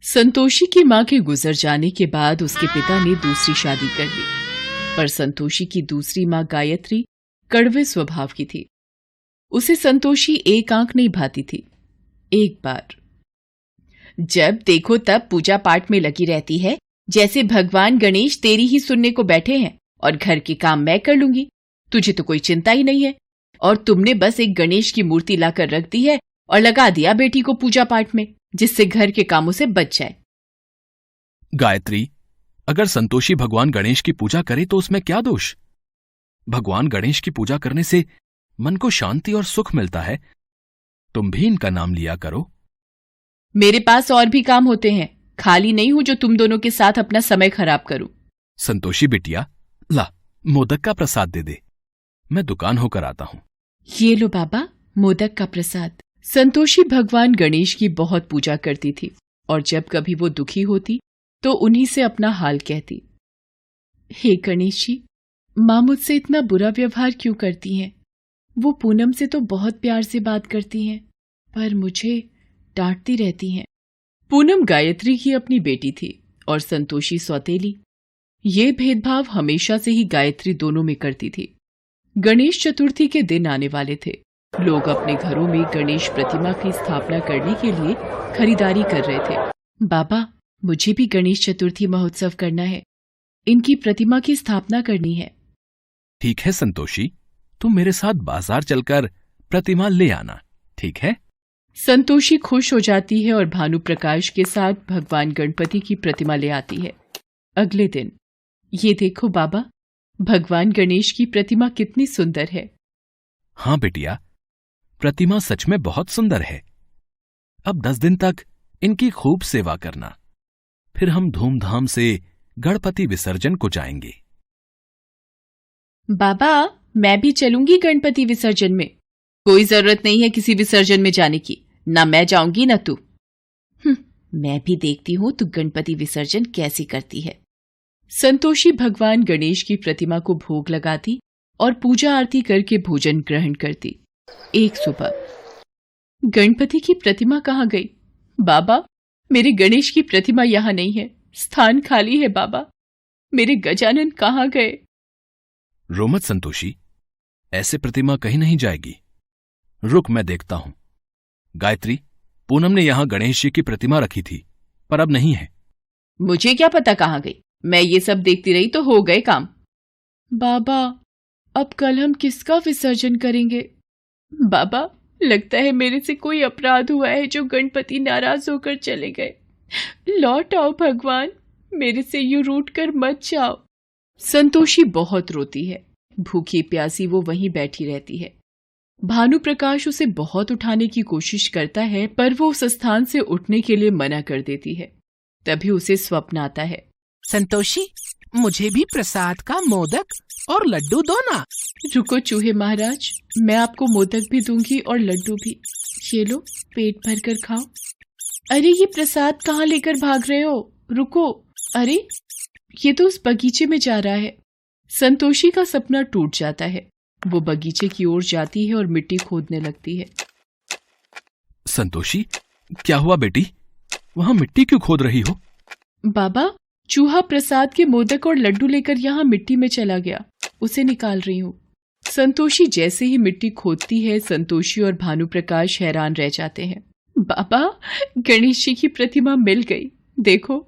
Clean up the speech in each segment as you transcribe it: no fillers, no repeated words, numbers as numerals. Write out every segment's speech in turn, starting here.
संतोषी की मां के गुजर जाने के बाद उसके पिता ने दूसरी शादी कर ली, पर संतोषी की दूसरी मां गायत्री कड़वे स्वभाव की थी। उसे संतोषी एक आंख नहीं भाती थी। एक बार जब देखो तब पूजा पाठ में लगी रहती है, जैसे भगवान गणेश तेरी ही सुनने को बैठे हैं और घर के काम मैं कर लूंगी, तुझे तो कोई चिंता ही नहीं है। और तुमने बस एक गणेश की मूर्ति लाकर रख दी है और लगा दिया बेटी को पूजा पाठ में, जिससे घर के कामों से बच जाए। गायत्री, अगर संतोषी भगवान गणेश की पूजा करे तो उसमें क्या दोष? भगवान गणेश की पूजा करने से मन को शांति और सुख मिलता है। तुम भी इनका नाम लिया करो। मेरे पास और भी काम होते हैं, खाली नहीं हूं जो तुम दोनों के साथ अपना समय खराब करूं। संतोषी बिटिया, ला मोदक का प्रसाद दे दे, मैं दुकान होकर आता हूं। ये लो बाबा, मोदक का प्रसाद। संतोषी भगवान गणेश की बहुत पूजा करती थी और जब कभी वो दुखी होती तो उन्हीं से अपना हाल कहती। हे गणेश जी, माँ मुझसे इतना बुरा व्यवहार क्यों करती हैं? वो पूनम से तो बहुत प्यार से बात करती हैं, पर मुझे डांटती रहती हैं। पूनम गायत्री की अपनी बेटी थी और संतोषी सौतेली। ये भेदभाव हमेशा से ही गायत्री दोनों में करती थी। गणेश चतुर्थी के दिन आने वाले थे। लोग अपने घरों में गणेश प्रतिमा की स्थापना करने के लिए खरीदारी कर रहे थे। बाबा, मुझे भी गणेश चतुर्थी महोत्सव करना है, इनकी प्रतिमा की स्थापना करनी है। ठीक है संतोषी, तुम मेरे साथ बाजार चलकर प्रतिमा ले आना, ठीक है? संतोषी खुश हो जाती है और भानु प्रकाश के साथ भगवान गणपति की प्रतिमा ले आती है। अगले दिन, ये देखो बाबा, भगवान गणेश की प्रतिमा कितनी सुंदर है। हाँ बेटिया, प्रतिमा सच में बहुत सुंदर है। अब 10 दिन तक इनकी खूब सेवा करना, फिर हम धूमधाम से गणपति विसर्जन को जाएंगे। बाबा, मैं भी चलूंगी गणपति विसर्जन में। कोई जरूरत नहीं है किसी विसर्जन में जाने की, ना मैं जाऊंगी ना तू। मैं भी देखती हूं तू गणपति विसर्जन कैसी करती है। संतोषी भगवान गणेश की प्रतिमा को भोग लगाती और पूजा आरती करके भोजन ग्रहण करती। एक सुबह गणपति की प्रतिमा कहाँ गई? बाबा, मेरे गणेश की प्रतिमा यहाँ नहीं है, स्थान खाली है। बाबा, मेरे गजानन कहाँ गए? रो मत संतोषी, ऐसे प्रतिमा कहीं नहीं जाएगी। रुक, मैं देखता हूं। गायत्री, पूनम ने यहां गणेश जी की प्रतिमा रखी थी, पर अब नहीं है। मुझे क्या पता कहाँ गई, मैं ये सब देखती रही तो हो गए काम। बाबा, अब कल हम किसका विसर्जन करेंगे? बाबा, लगता है मेरे से कोई अपराध हुआ है जो गणपति नाराज होकर चले गए। लौट आओ भगवान, मेरे से यूं रूठ कर मत जाओ। संतोषी बहुत रोती है। भूखी प्यासी वो वहीं बैठी रहती है। भानु प्रकाश उसे बहुत उठाने की कोशिश करता है, पर वो उस स्थान से उठने के लिए मना कर देती है। तभी उसे स्वप्न आता है। संतोषी, मुझे भी प्रसाद का मोदक और लड्डू दो ना। रुको चूहे महाराज, मैं आपको मोदक भी दूंगी और लड्डू भी। ये लो, पेट भर कर खाओ। अरे, ये प्रसाद कहाँ लेकर भाग रहे हो? रुको। अरे, ये तो उस बगीचे में जा रहा है। संतोषी का सपना टूट जाता है। वो बगीचे की ओर जाती है और मिट्टी खोदने लगती है। संतोषी, क्या हुआ बेटी? वहां मिट्टी क्यों खोद रही हो? बाबा, चूहा प्रसाद के मोदक और लड्डू लेकर यहाँ मिट्टी में चला गया, उसे निकाल रही हूँ। संतोषी जैसे ही मिट्टी खोदती है, संतोषी और भानु प्रकाश हैरान रह जाते हैं। बाबा, गणेश जी की प्रतिमा मिल गई, देखो।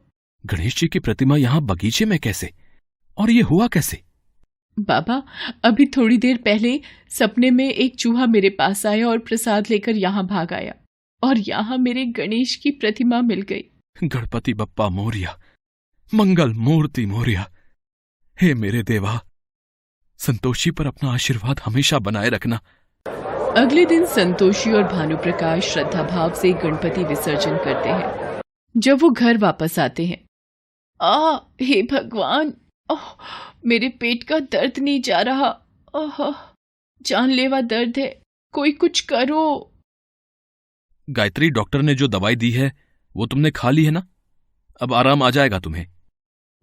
गणेश जी की प्रतिमा यहाँ बगीचे में कैसे? और ये हुआ कैसे? बाबा, अभी थोड़ी देर पहले सपने में एक चूहा मेरे पास आया और प्रसाद लेकर यहाँ भाग आया, और यहाँ मेरे गणेश की प्रतिमा मिल गई। गणपति बप्पा मोरिया, मंगल मूर्ति मोरिया। हे मेरे देवा, संतोषी पर अपना आशीर्वाद हमेशा बनाए रखना। अगले दिन संतोषी और भानु प्रकाश श्रद्धा भाव से गणपति विसर्जन करते हैं। जब वो घर वापस आते हैं, हे भगवान, मेरे पेट का दर्द नहीं जा रहा। जानलेवा दर्द है, कोई कुछ करो। गायत्री, डॉक्टर ने जो दवाई दी है वो तुमने खा ली है ना? अब आराम आ जाएगा तुम्हें।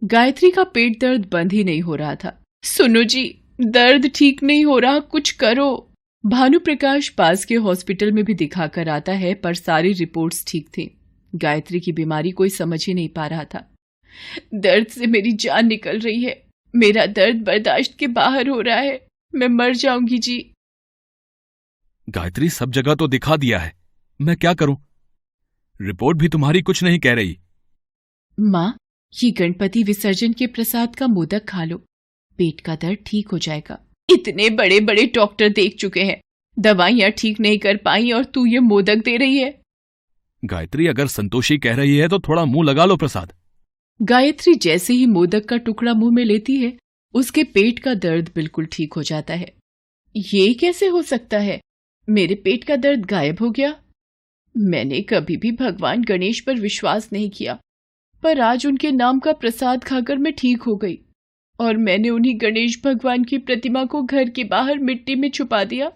गायत्री का पेट दर्द बंद ही नहीं हो रहा था। सुनो जी, दर्द ठीक नहीं हो रहा, कुछ करो। भानु प्रकाश पास के हॉस्पिटल में भी दिखाकर आता है, पर सारी रिपोर्ट्स ठीक थी। गायत्री की बीमारी कोई समझ ही नहीं पा रहा था। दर्द से मेरी जान निकल रही है, मेरा दर्द बर्दाश्त के बाहर हो रहा है, मैं मर जाऊंगी जी। गायत्री, सब जगह तो दिखा दिया है, मैं क्या करूं? रिपोर्ट भी तुम्हारी कुछ नहीं कह रही। माँ, ये गणपति विसर्जन के प्रसाद का मोदक खा लो, पेट का दर्द ठीक हो जाएगा। इतने बड़े बड़े डॉक्टर देख चुके हैं, दवाइयां ठीक नहीं कर पाई और तू ये मोदक दे रही है। गायत्री, अगर संतोषी कह रही है तो थोड़ा मुंह लगा लो प्रसाद। गायत्री जैसे ही मोदक का टुकड़ा मुंह में लेती है, उसके पेट का दर्द बिल्कुल ठीक हो जाता है। ये कैसे हो सकता है? मेरे पेट का दर्द गायब हो गया। मैंने कभी भी भगवान गणेश पर विश्वास नहीं किया, पर आज उनके नाम का प्रसाद खाकर मैं ठीक हो गई और मैंने उन्हीं गणेश भगवान की प्रतिमा को घर के बाहर मिट्टी में छुपा दिया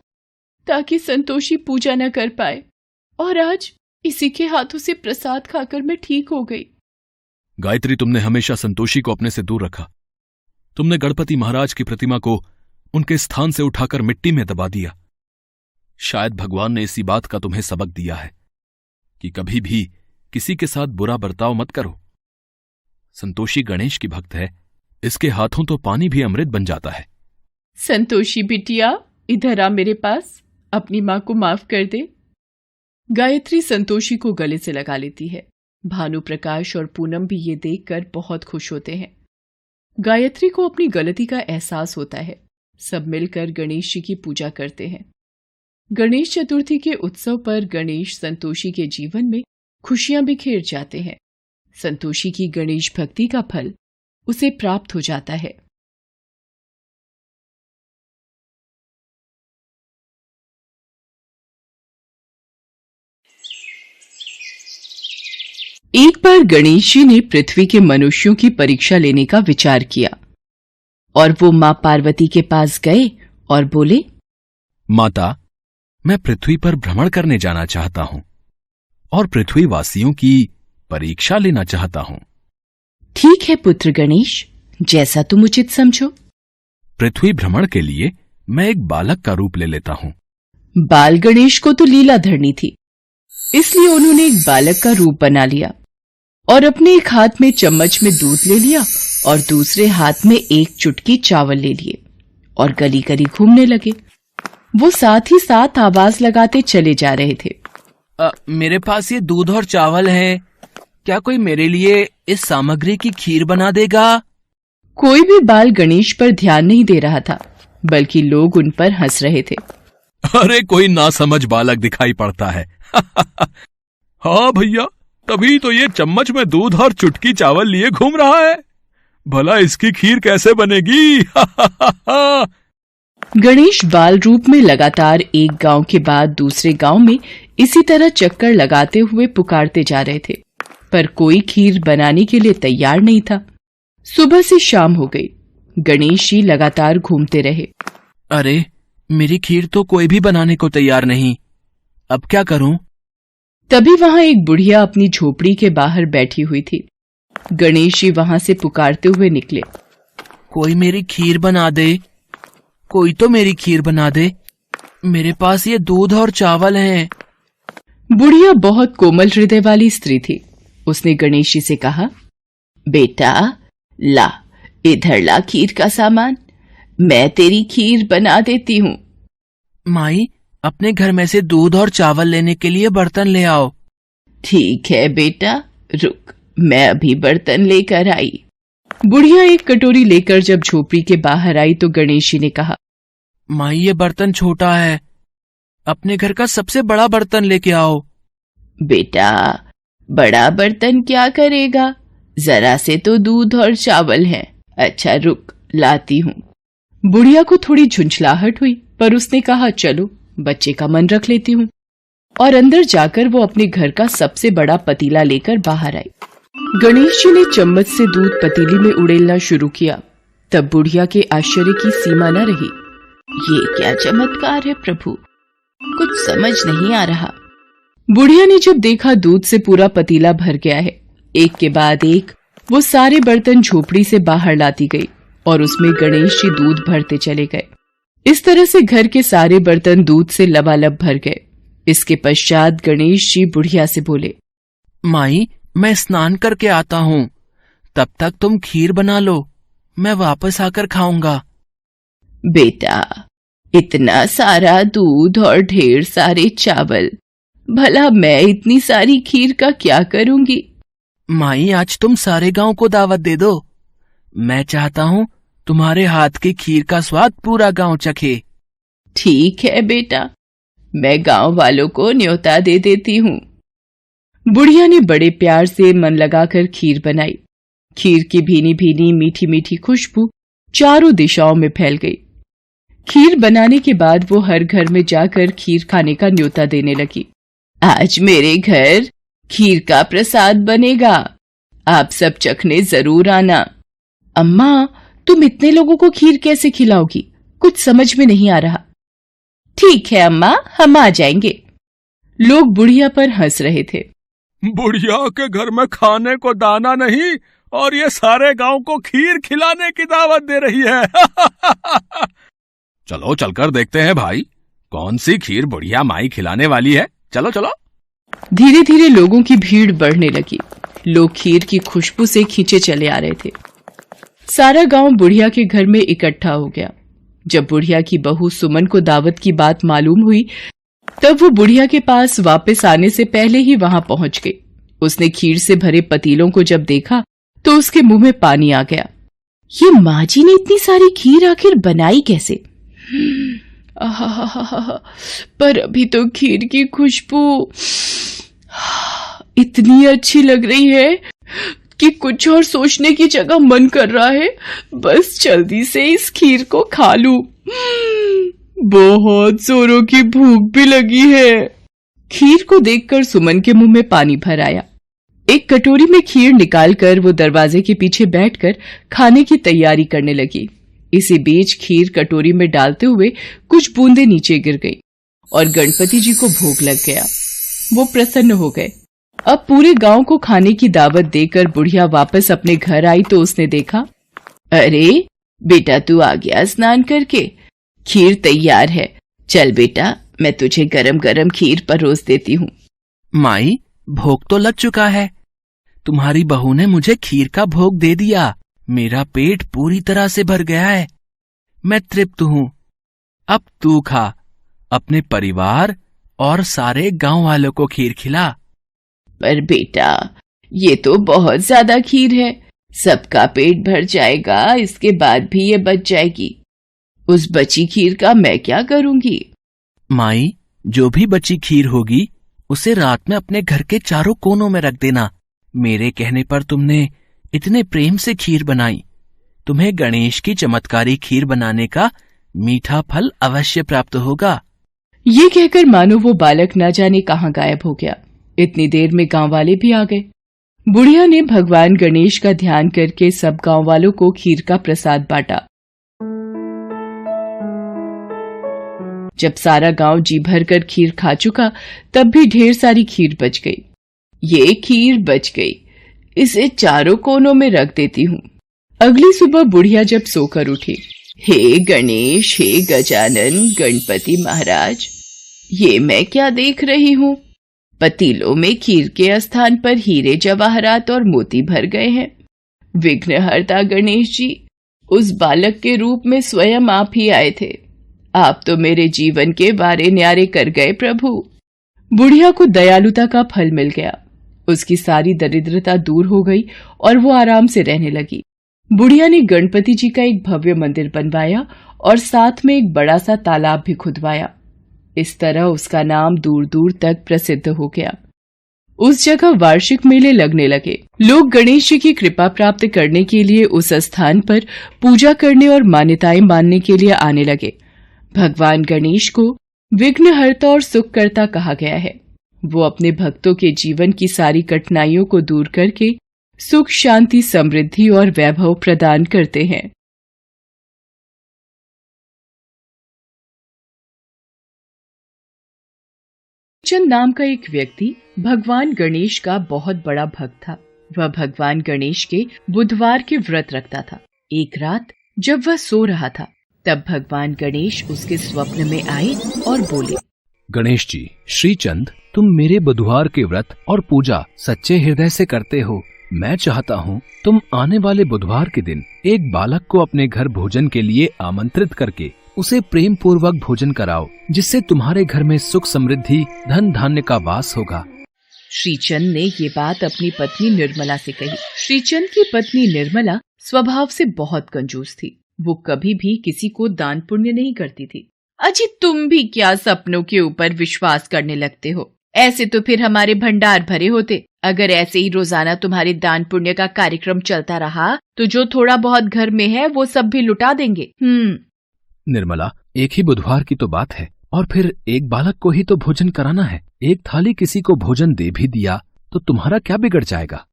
ताकि संतोषी पूजा न कर पाए, और आज इसी के हाथों से प्रसाद खाकर मैं ठीक हो गई। गायत्री, तुमने हमेशा संतोषी को अपने से दूर रखा। तुमने गणपति महाराज की प्रतिमा को उनके स्थान से उठाकर मिट्टी में दबा दिया। शायद भगवान ने इसी बात का तुम्हें सबक दिया है कि कभी भी किसी के साथ बुरा बर्ताव मत करो। संतोषी गणेश की भक्त है, इसके हाथों तो पानी भी अमृत बन जाता है। संतोषी बिटिया, इधर आ मेरे पास, अपनी मां को माफ कर दे। गायत्री संतोषी को गले से लगा लेती है। भानु प्रकाश और पूनम भी ये देखकर बहुत खुश होते हैं। गायत्री को अपनी गलती का एहसास होता है। सब मिलकर गणेश जी की पूजा करते हैं। गणेश चतुर्थी के उत्सव पर गणेश संतोषी के जीवन में खुशियां बिखेर जाते हैं। संतोषी की गणेश भक्ति का फल उसे प्राप्त हो जाता है। एक बार गणेश जी ने पृथ्वी के मनुष्यों की परीक्षा लेने का विचार किया और वो मां पार्वती के पास गए और बोले, माता, मैं पृथ्वी पर भ्रमण करने जाना चाहता हूं और पृथ्वीवासियों की परीक्षा लेना चाहता हूं। ठीक है पुत्र गणेश, जैसा तुम उचित समझो। पृथ्वी भ्रमण के लिए मैं एक बालक का रूप ले लेता हूं। बाल गणेश को तो लीला धरनी थी, इसलिए उन्होंने एक बालक का रूप बना लिया और अपने एक हाथ में चम्मच में दूध ले लिया और दूसरे हाथ में एक चुटकी चावल ले लिए और गली गली घूमने लगे। वो साथ ही साथ आवाज लगाते चले जा रहे थे। मेरे पास ये दूध और चावल है, क्या कोई मेरे लिए इस सामग्री की खीर बना देगा? कोई भी बाल गणेश पर ध्यान नहीं दे रहा था, बल्कि लोग उन पर हंस रहे थे। अरे, कोई नासमझ बालक दिखाई पड़ता है। हाँ भैया, तभी तो ये चम्मच में दूध और चुटकी चावल लिए घूम रहा है। भला इसकी खीर कैसे बनेगी? गणेश बाल रूप में लगातार एक गांव के बाद दूसरे गांव में इसी तरह चक्कर लगाते हुए पुकारते जा रहे थे, पर कोई खीर बनाने के लिए तैयार नहीं था। सुबह से शाम हो गई, गणेश जी लगातार घूमते रहे। अरे, मेरी खीर तो कोई भी बनाने को तैयार नहीं, अब क्या करूं? तभी वहां एक बुढ़िया अपनी झोपड़ी के बाहर बैठी हुई थी। गणेश जी वहां से पुकारते हुए निकले। कोई मेरी खीर बना दे, कोई तो मेरी खीर बना दे, मेरे पास ये दूध और चावल हैं। बुढ़िया बहुत कोमल हृदय वाली स्त्री थी। उसने गणेश जी से कहा, बेटा ला, इधर ला खीर का सामान, मैं तेरी खीर बना देती हूँ। माई, अपने घर में से दूध और चावल लेने के लिए बर्तन ले आओ। ठीक है बेटा, रुक, मैं अभी बर्तन लेकर आई। बुढ़िया एक कटोरी लेकर जब झोपड़ी के बाहर आई तो गणेश जी ने कहा, माई, ये बर्तन छोटा है, अपने घर का सबसे बड़ा बर्तन लेके आओ। बेटा, बड़ा बर्तन क्या करेगा, जरा से तो दूध और चावल है। अच्छा रुक, लाती हूँ। बुढ़िया को थोड़ी झुंझलाहट हुई, पर उसने कहा, चलो बच्चे का मन रख लेती हूँ, और अंदर जाकर वो अपने घर का सबसे बड़ा पतीला लेकर बाहर आई। गणेश जी ने चम्मच से दूध पतीली में उड़ेलना शुरू किया। तब बुढ़िया के आश्चर्य की सीमा न रही। ये क्या चमत्कार है प्रभु, कुछ समझ नहीं आ रहा। बुढ़िया ने जब देखा दूध से पूरा पतीला भर गया है, एक के बाद एक वो सारे बर्तन झोपड़ी से बाहर लाती गई और उसमें गणेश जी दूध भरते चले गए। इस तरह से घर के सारे बर्तन दूध से लबालब भर गए। इसके पश्चात गणेश जी बुढ़िया से बोले, माई, मैं स्नान करके आता हूँ, तब तक तुम खीर बना लो, मैं वापस आकर खाऊंगा। बेटा, इतना सारा दूध और ढेर सारे चावल, भला मैं इतनी सारी खीर का क्या करूंगी? माई, आज तुम सारे गांव को दावत दे दो। मैं चाहता हूँ तुम्हारे हाथ की खीर का स्वाद पूरा गांव चखे। ठीक है बेटा, मैं गांव वालों को न्योता दे देती हूँ। बुढ़िया ने बड़े प्यार से मन लगाकर खीर बनाई। खीर की भीनी भीनी मीठी मीठी खुशबू चारों दिशाओं में फैल गई। खीर बनाने के बाद वो हर घर में जाकर खीर खाने का न्योता देने लगी। आज मेरे घर खीर का प्रसाद बनेगा, आप सब चखने जरूर आना। अम्मा, तुम इतने लोगों को खीर कैसे खिलाओगी? कुछ समझ में नहीं आ रहा। ठीक है अम्मा, हम आ जाएंगे। लोग बुढ़िया पर हंस रहे थे। बुढ़िया के घर में खाने को दाना नहीं और ये सारे गांव को खीर खिलाने की दावत दे रही है। चलो चलकर देखते हैं भाई, कौन सी खीर बुढ़िया माई खिलाने वाली है। चलो चलो। धीरे धीरे लोगों की भीड़ बढ़ने लगी। लोग खीर की खुशबू से खींचे चले आ रहे थे। सारा गांव बुढ़िया के घर में इकट्ठा हो गया। जब बुढ़िया की बहू सुमन को दावत की बात मालूम हुई, तब वो बुढ़िया के पास वापस आने से पहले ही वहां पहुंच गई। उसने खीर से भरे पतीलों को जब देखा तो उसके मुंह में पानी आ गया। ये माँ जी ने इतनी सारी खीर आखिर बनाई कैसे? पर अभी तो खीर की खुशबू इतनी अच्छी लग रही है कि कुछ और सोचने की जगह मन कर रहा है बस जल्दी से इस खीर को खा लूं। बहुत जोरों की भूख भी लगी है। खीर को देखकर सुमन के मुंह में पानी भर आया। एक कटोरी में खीर निकालकर वो दरवाजे के पीछे बैठकर खाने की तैयारी करने लगी। इसी बीच खीर कटोरी में डालते हुए कुछ बूंदें नीचे गिर गई और गणपति जी को भोग लग गया। वो प्रसन्न हो गए। अब पूरे गांव को खाने की दावत देकर बुढ़िया वापस अपने घर आई तो उसने देखा, अरे बेटा, तू आ गया स्नान करके, खीर तैयार है। चल बेटा, मैं तुझे गरम गरम खीर परोस देती हूँ। माई, भोग तो लग चुका है। तुम्हारी बहू ने मुझे खीर का भोग दे दिया। मेरा पेट पूरी तरह से भर गया है। मैं तृप्त हूँ। अब तू खा, अपने परिवार और सारे गांव वालों को खीर खिला। पर बेटा, ये तो बहुत ज्यादा खीर है, सबका पेट भर जाएगा, इसके बाद भी ये बच जाएगी। उस बची खीर का मैं क्या करूंगी? माई, जो भी बची खीर होगी उसे रात में अपने घर के चारों कोनों में रख देना। मेरे कहने पर तुमने इतने प्रेम से खीर बनाई, तुम्हें गणेश की चमत्कारी खीर बनाने का मीठा फल अवश्य प्राप्त होगा। ये कहकर मानो वो बालक न जाने कहाँ गायब हो गया। इतनी देर में गांव वाले भी आ गए। बुढ़िया ने भगवान गणेश का ध्यान करके सब गांव वालों को खीर का प्रसाद बांटा। जब सारा गांव जी भर कर खीर खा चुका, तब भी ढेर सारी खीर बच गई। ये खीर बच गई, इसे चारों कोनों में रख देती हूँ। अगली सुबह बुढ़िया जब सोकर उठी, हे गणेश, हे गजानन, गणपति महाराज, ये मैं क्या देख रही हूँ? पतीलों में खीर के स्थान पर हीरे जवाहरात और मोती भर गए हैं। विघ्नहर्ता गणेश जी, उस बालक के रूप में स्वयं आप ही आए थे। आप तो मेरे जीवन के वारे न्यारे कर गए प्रभु। बुढ़िया को दयालुता का फल मिल गया। उसकी सारी दरिद्रता दूर हो गई और वो आराम से रहने लगी। बुढ़िया ने गणपति जी का एक भव्य मंदिर बनवाया और साथ में एक बड़ा सा तालाब भी खुदवाया। इस तरह उसका नाम दूर दूर तक प्रसिद्ध हो गया। उस जगह वार्षिक मेले लगने लगे। लोग गणेश जी की कृपा प्राप्त करने के लिए उस स्थान पर पूजा करने और मान्यताएं मानने के लिए आने लगे। भगवान गणेश को विघ्नहर्ता और सुखकर्ता कहा गया है। वो अपने भक्तों के जीवन की सारी कठिनाइयों को दूर करके सुख, शांति, समृद्धि और वैभव प्रदान करते हैं। चंद नाम का एक व्यक्ति भगवान गणेश का बहुत बड़ा भक्त था। वह भगवान गणेश के बुधवार के व्रत रखता था। एक रात जब वह सो रहा था, तब भगवान गणेश उसके स्वप्न में आए और बोले, गणेश जी, श्रीचंद, तुम मेरे बुधवार के व्रत और पूजा सच्चे हृदय से करते हो। मैं चाहता हूँ तुम आने वाले बुधवार के दिन एक बालक को अपने घर भोजन के लिए आमंत्रित करके उसे प्रेम पूर्वक भोजन कराओ, जिससे तुम्हारे घर में सुख समृद्धि धन धान्य का वास होगा। श्रीचंद ने ये बात अपनी पत्नी निर्मला से कही। श्रीचंद की पत्नी निर्मला स्वभाव से बहुत कंजूस थी। वो कभी भी किसी को दान पुण्य नहीं करती थी। अजी, तुम भी क्या सपनों के ऊपर विश्वास करने लगते हो? ऐसे तो फिर हमारे भंडार भरे होते। अगर ऐसे ही रोजाना तुम्हारे दान पुण्य का कार्यक्रम चलता रहा तो जो थोड़ा बहुत घर में है वो सब भी लुटा देंगे। निर्मला, एक ही बुधवार की तो बात है, और फिर एक बालक को ही तो भोजन कराना है। एक थाली किसी को भोजन दे भी दिया तो तुम्हारा क्या बिगड़ जाएगा?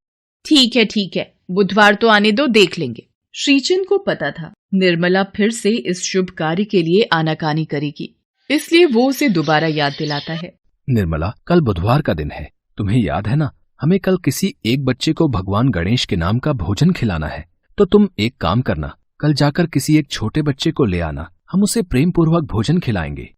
ठीक है, बुधवार तो आने दो, देख लेंगे। श्रीचंद को पता था निर्मला फिर से इस शुभ कार्य के लिए आनाकानी करेगी, इसलिए वो उसे दोबारा याद दिलाता है। निर्मला, कल बुधवार का दिन है, तुम्हें याद है ना? हमें कल किसी एक बच्चे को भगवान गणेश के नाम का भोजन खिलाना है। तो तुम एक काम करना, कल जाकर किसी एक छोटे बच्चे को ले आना, हम उसे प्रेम पूर्वक भोजन खिलाएंगे।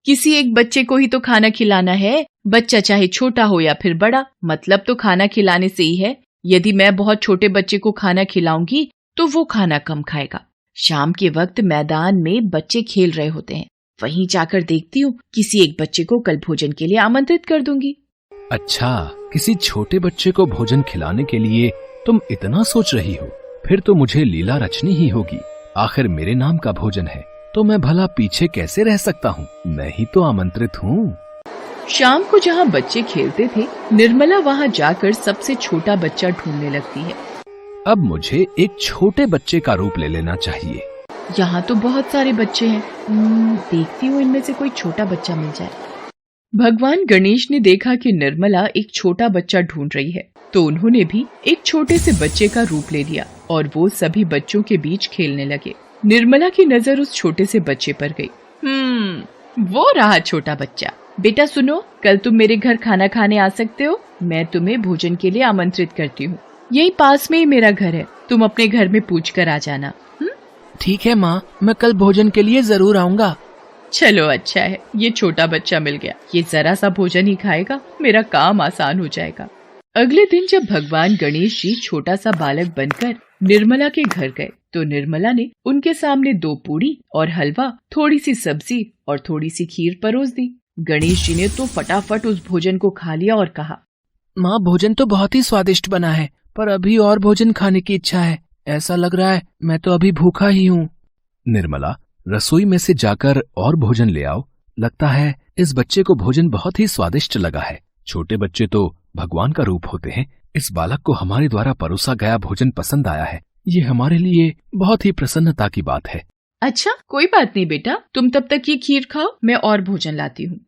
किसी एक बच्चे को ही तो खाना खिलाना है, बच्चा चाहे छोटा हो या फिर बड़ा, मतलब तो खाना खिलाने से ही है। यदि मैं बहुत छोटे बच्चे को खाना खिलाऊंगी तो वो खाना कम खाएगा। शाम के वक्त मैदान में बच्चे खेल रहे होते हैं, वहीं जाकर देखती हूँ, किसी एक बच्चे को कल भोजन के लिए आमंत्रित कर दूंगी। अच्छा, किसी छोटे बच्चे को भोजन खिलाने के लिए तुम इतना सोच रही हो? फिर तो मुझे लीला रचनी ही होगी। आखिर मेरे नाम का भोजन है तो मैं भला पीछे कैसे रह सकता हूँ? मैं ही तो आमंत्रित हूँ। शाम को जहाँ बच्चे खेलते थे, निर्मला वहाँ जाकर सबसे छोटा बच्चा ढूंढने लगती है। अब मुझे एक छोटे बच्चे का रूप ले लेना चाहिए। यहाँ तो बहुत सारे बच्चे हैं, देखती हूँ इनमें से कोई छोटा बच्चा मिल जाए। भगवान गणेश ने देखा कि निर्मला एक छोटा बच्चा ढूंढ रही है, तो उन्होंने भी एक छोटे से बच्चे का रूप ले लिया और वो सभी बच्चों के बीच खेलने लगे। निर्मला की नजर उस छोटे से बच्चे पर गई। वो रहा छोटा बच्चा। बेटा सुनो, कल तुम मेरे घर खाना खाने आ सकते हो। मैं तुम्हें भोजन के लिए आमंत्रित करती हूँ। यही पास में ही मेरा घर है, तुम अपने घर में पूछ कर आ जाना। ठीक है माँ, मैं कल भोजन के लिए जरूर आऊँगा। चलो अच्छा है, ये छोटा बच्चा मिल गया। ये जरा सा भोजन ही खाएगा, मेरा काम आसान हो जाएगा। अगले दिन जब भगवान गणेश जी छोटा सा बालक बनकर निर्मला के घर गए, तो निर्मला ने उनके सामने 2 पूड़ी और हलवा, थोड़ी सी सब्जी और थोड़ी सी खीर परोस दी। गणेश जी ने तो फटाफट उस भोजन को खा लिया और कहा, माँ, भोजन तो बहुत ही स्वादिष्ट बना है, पर अभी और भोजन खाने की इच्छा है। ऐसा लग रहा है मैं तो अभी भूखा ही हूँ। निर्मला, रसोई में से जाकर और भोजन ले आओ। लगता है इस बच्चे को भोजन बहुत ही स्वादिष्ट लगा है। छोटे बच्चे तो भगवान का रूप होते हैं। इस बालक को हमारे द्वारा परोसा गया भोजन पसंद आया है। ये हमारे लिए बहुत ही प्रसन्नता की बात है। अच्छा, कोई बात नहीं बेटा, तुम तब तक ये खीर खाओ, मैं और भोजन लाती हूँ।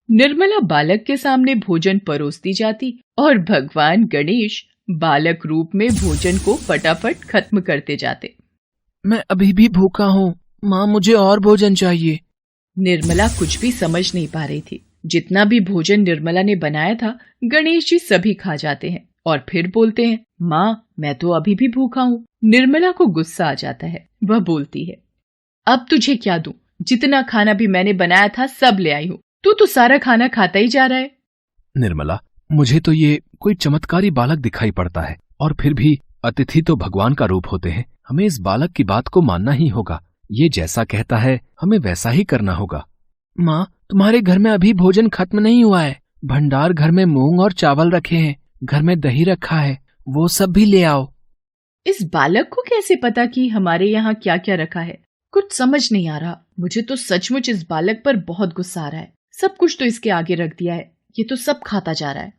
निर्मला बालक के सामने भोजन परोसती जाती और भगवान गणेश बालक रूप में भोजन को फटाफट खत्म करते जाते। मैं अभी भी भूखा हूँ माँ, मुझे और भोजन चाहिए। निर्मला कुछ भी समझ नहीं पा रही थी। जितना भी भोजन निर्मला ने बनाया था, गणेश जी सभी खा जाते हैं और फिर बोलते हैं, माँ, मैं तो अभी भी भूखा हूँ। निर्मला को गुस्सा आ जाता है। वह बोलती है, अब तुझे क्या दूं? जितना खाना भी मैंने बनाया था सब ले आई हूँ, तू तो सारा खाना खाता ही जा रहा है। निर्मला, मुझे तो ये कोई चमत्कारी बालक दिखाई पड़ता है, और फिर भी अतिथि तो भगवान का रूप होते हैं। हमें इस बालक की बात को मानना ही होगा। ये जैसा कहता है हमें वैसा ही करना होगा। माँ, तुम्हारे घर में अभी भोजन खत्म नहीं हुआ है। भंडार घर में मूंग और चावल रखे हैं, घर में दही रखा है, वो सब भी ले आओ। इस बालक को कैसे पता कि हमारे यहाँ क्या क्या रखा है? कुछ समझ नहीं आ रहा। मुझे तो सचमुच इस बालक पर बहुत गुस्सा आ रहा है। सब कुछ तो इसके आगे रख दिया है, ये तो सब खाता जा रहा है।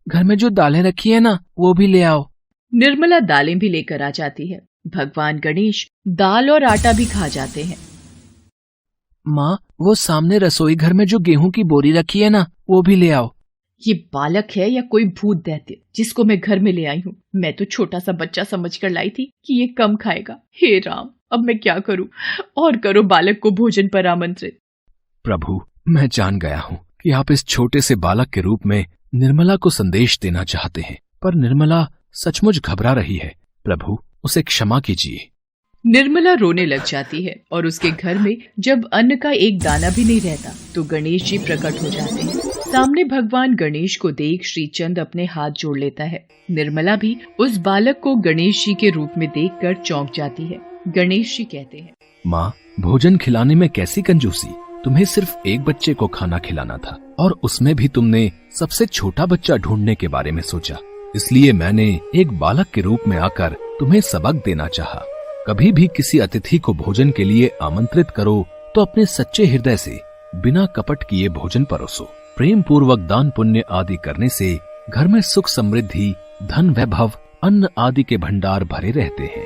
घर में जो दालें रखी है ना, वो भी ले आओ। निर्मला दालें भी लेकर आ जाती है। भगवान गणेश दाल और आटा भी खा जाते हैं। माँ, वो सामने रसोई घर में जो गेहूं की बोरी रखी है ना, वो भी ले आओ। ये बालक है या कोई भूत दैत्य जिसको मैं घर में ले आई हूँ? मैं तो छोटा सा बच्चा समझकर लाई थी कि ये कम खाएगा। हे राम, अब मैं क्या करूँ? और करो बालक को भोजन पर आमंत्रित। प्रभु, मैं जान गया हूँ कि आप इस छोटे से बालक के रूप में निर्मला को संदेश देना चाहते हैं, पर निर्मला सचमुच घबरा रही है। प्रभु, उसे क्षमा कीजिए। निर्मला रोने लग जाती है और उसके घर में जब अन्न का एक दाना भी नहीं रहता तो गणेश जी प्रकट हो जाते हैं। सामने भगवान गणेश को देख श्रीचंद अपने हाथ जोड़ लेता है। निर्मला भी उस बालक को गणेश जी के रूप में देखकर चौंक जाती है। गणेश जी कहते हैं, माँ, भोजन खिलाने में कैसी कंजूसी। तुम्हें सिर्फ एक बच्चे को खाना खिलाना था और उसमें भी तुमने सबसे छोटा बच्चा ढूंढने के बारे में सोचा। इसलिए मैंने एक बालक के रूप में आकर तुम्हें सबक देना चाहा। कभी भी किसी अतिथि को भोजन के लिए आमंत्रित करो तो अपने सच्चे हृदय से बिना कपट किए भोजन परोसो। प्रेम पूर्वक दान पुण्य आदि करने से घर में सुख समृद्धि, धन वैभव, अन्न आदि के भंडार भरे रहते हैं।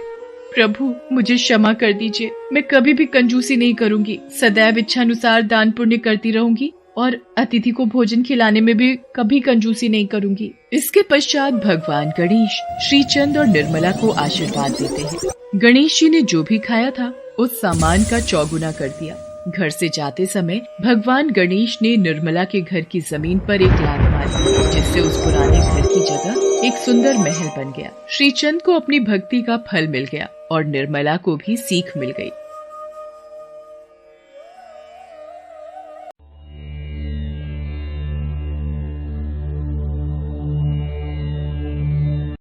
प्रभु, मुझे क्षमा कर दीजिए। मैं कभी भी कंजूसी नहीं करूंगी। सदैव इच्छानुसार दान पुण्य करती रहूंगी और अतिथि को भोजन खिलाने में भी कभी कंजूसी नहीं करूंगी। इसके पश्चात भगवान गणेश श्रीचंद और निर्मला को आशीर्वाद देते हैं। गणेश जी ने जो भी खाया था उस सामान का चौगुना कर दिया। घर से जाते समय भगवान गणेश ने निर्मला के घर की जमीन पर एक लात मारी, जिससे उस पुराने घर की जगह एक सुंदर महल बन गया। श्रीचंद को अपनी भक्ति का फल मिल गया और निर्मला को भी सीख मिल गई।